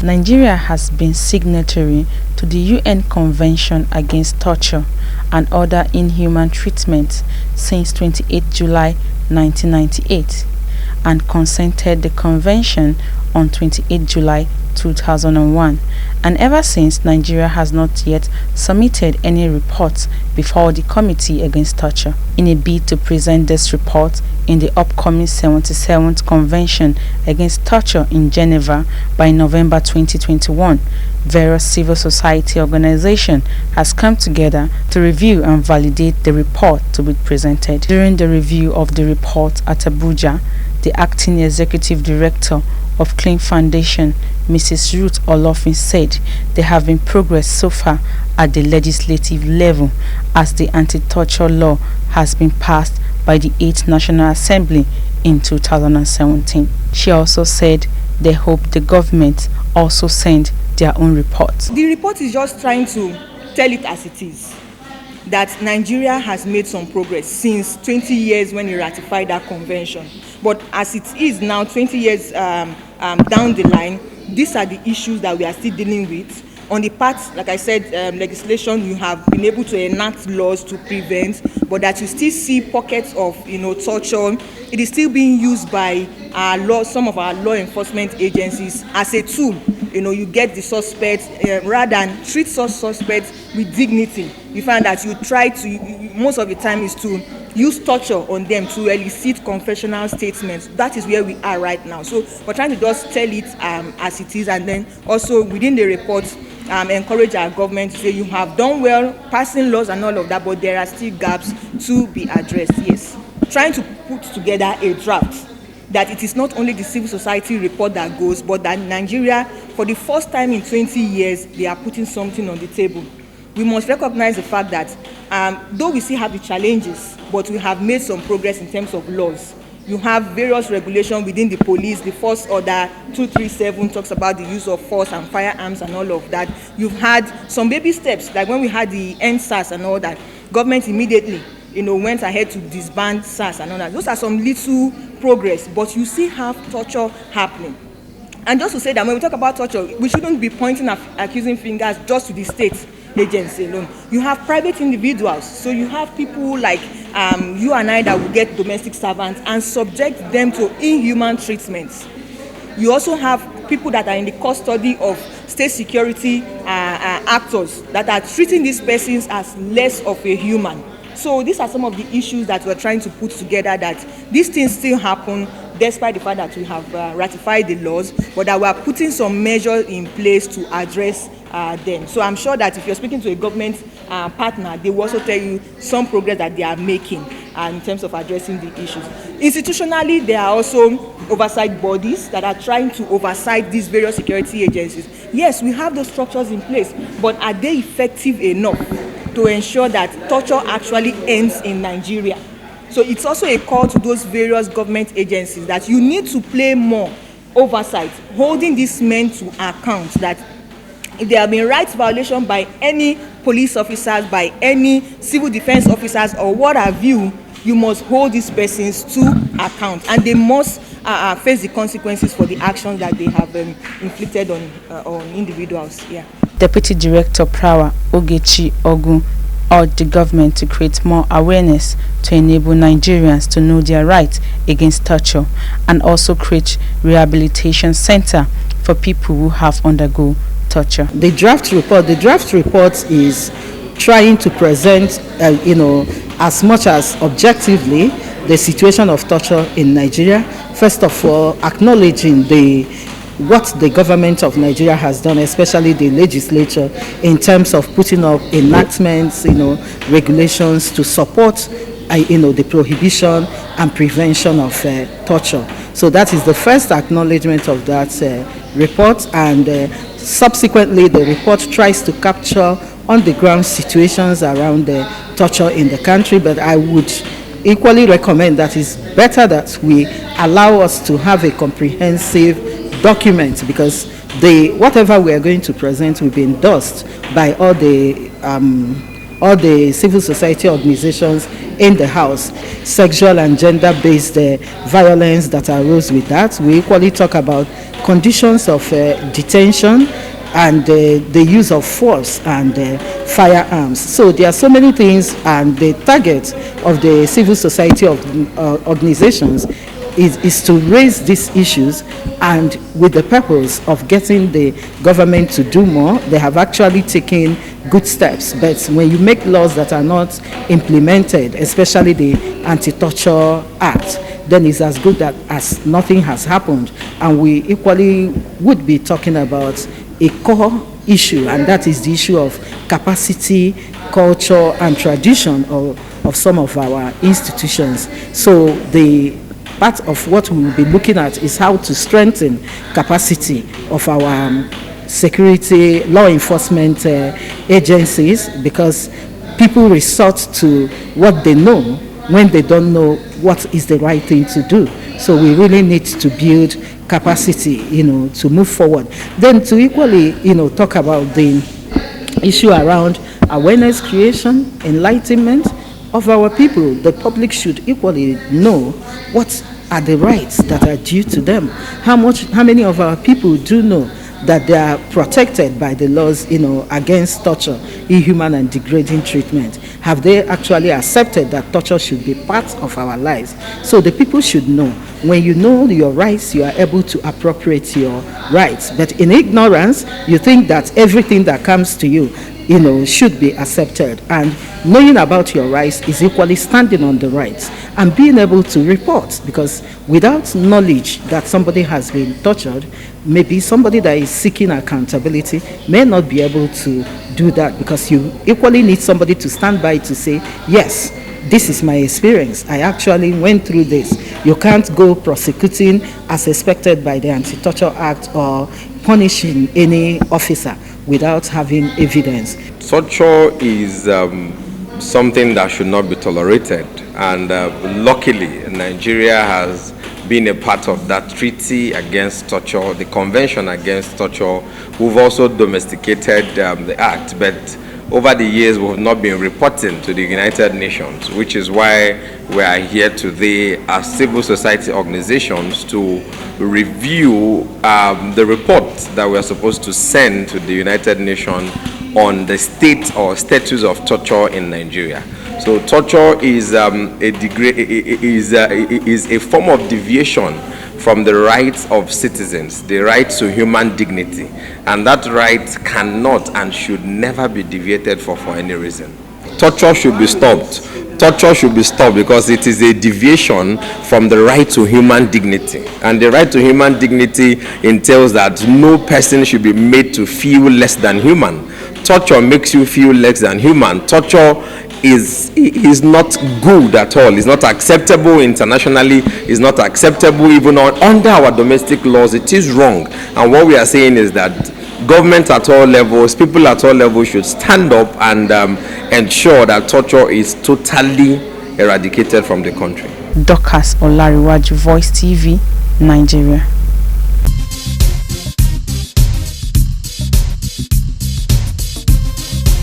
Nigeria has been signatory to the UN Convention Against Torture and Other Inhuman Treatment since 28 July 1998 and consented the convention on 28 July 2001, and ever since Nigeria has not yet submitted any reports before the Committee Against Torture. In a bid to present this report in the upcoming 77th Convention Against Torture in Geneva by November 2021, various civil society organizations has come together to review and validate the report to be presented. During the review of the report at Abuja, the acting executive director of Clean Foundation, Mrs. Ruth Olofin, said there have been progress so far at the legislative level as the anti-torture law has been passed by the 8th National Assembly in 2017. She also said they hope the government also send their own report. The report is just trying to tell it as it is, that Nigeria has made some progress since 20 years when we ratified that convention. But as it is now, 20 years down the line, these are the issues that we are still dealing with. On the part, like I said, legislation, you have been able to enact laws to prevent, but that you still see pockets of, torture. It is still being used by some of our law enforcement agencies as a tool. You get the suspects, rather than treat such suspects with dignity. You find that you try to, most of the time is to use torture on them to elicit confessional statements. That is where we are right now. So we're trying to just tell it as it is, and then also within the report, encourage our government to say you have done well passing laws and all of that, but there are still gaps to be addressed. Yes, trying to put together a draft that it is not only the civil society report that goes, but that Nigeria, for the first time in 20 years, they are putting something on the table. We must recognize the fact that though we still have the challenges, but we have made some progress in terms of laws. You have various regulations within the police. The Force Order 237 talks about the use of force and firearms and all of that. You've had some baby steps, like when we had the NSAS and all that. Government immediately, went ahead to disband SARS and all that. Those are some little progress, but you still have torture happening. And just to say that when we talk about torture, we shouldn't be pointing accusing fingers just to the state agency alone. You have private individuals, so you have people like you and I that will get domestic servants and subject them to inhuman treatments. You also have people that are in the custody of state security actors that are treating these persons as less of a human. So these are some of the issues that we're trying to put together, that these things still happen despite the fact that we have ratified the laws, but that we are putting some measures in place to address them. So I'm sure that if you're speaking to a government partner, they will also tell you some progress that they are making in terms of addressing the issues. Institutionally, there are also oversight bodies that are trying to oversight these various security agencies. Yes, we have those structures in place, but are they effective enough to ensure that torture actually ends in Nigeria? So it's also a call to those various government agencies that you need to play more oversight, holding these men to account, that if there have been rights violation by any police officers, by any civil defense officers, or what have you, you must hold these persons to account, and they must face the consequences for the actions that they have inflicted on individuals. Yeah. Deputy Director Prawa Ogechi Ogun urged the government to create more awareness to enable Nigerians to know their rights against torture, and also create rehabilitation center for people who have undergone torture. The draft report is trying to present, as much as objectively, the situation of torture in Nigeria. First of all, acknowledging what the government of Nigeria has done, especially the legislature, in terms of putting up enactments, regulations to support, the prohibition and prevention of torture. So that is the first acknowledgement of that report, and subsequently the report tries to capture on the ground situations around torture in the country. But I would equally recommend that it's better that we allow us to have a comprehensive document, because whatever we are going to present will be endorsed by all the all the civil society organizations in the house, sexual and gender-based violence that arose with that. We equally talk about conditions of detention and the use of force and firearms. So there are so many things, and the target of the civil society organizations is to raise these issues, and with the purpose of getting the government to do more. They have actually taken good steps, but when you make laws that are not implemented, especially the Anti-Torture Act, then it's as good as nothing has happened. And we equally would be talking about a core issue, and that is the issue of capacity, culture, and tradition of some of our institutions. So the part of what we will be looking at is how to strengthen capacity of our security, law enforcement agencies, because people resort to what they know when they don't know what is the right thing to do. So we really need to build capacity, to move forward. Then to equally, talk about the issue around awareness creation, enlightenment of our people. The public should equally know what are the rights that are due to them. How many of our people do know that they are protected by the laws, against torture, inhuman and degrading treatment? Have they actually accepted that torture should be part of our lives? So the people should know. When you know your rights, you are able to appropriate your rights. But in ignorance, you think that everything that comes to you, should be accepted. And knowing about your rights is equally standing on the rights and being able to report, because without knowledge that somebody has been tortured, maybe somebody that is seeking accountability may not be able to do that, because you equally need somebody to stand by to say, yes, this is my experience. I actually went through this. You can't go prosecuting as expected by the Anti-Torture Act or punishing any officer without having evidence. Torture is something that should not be tolerated, and luckily Nigeria has been a part of that treaty against torture, the Convention against torture. We've also domesticated the act, but over the years we have not been reporting to the United Nations, which is why we are here today as civil society organizations to review the report that we are supposed to send to the United Nations on the state or status of torture in Nigeria. So torture is a form of deviation from the rights of citizens, the right to human dignity, and that right cannot and should never be deviated for any reason. Torture should be stopped. Torture should be stopped because it is a deviation from the right to human dignity, and the right to human dignity entails that no person should be made to feel less than human. Torture makes you feel less than human. Torture is not good at all. It's not acceptable internationally. It's not acceptable even under our domestic laws. It is wrong. And what we are saying is that government at all levels, people at all levels should stand up and ensure that torture is totally eradicated from the country. Dorcas Olariwaju, Voicetv, Nigeria.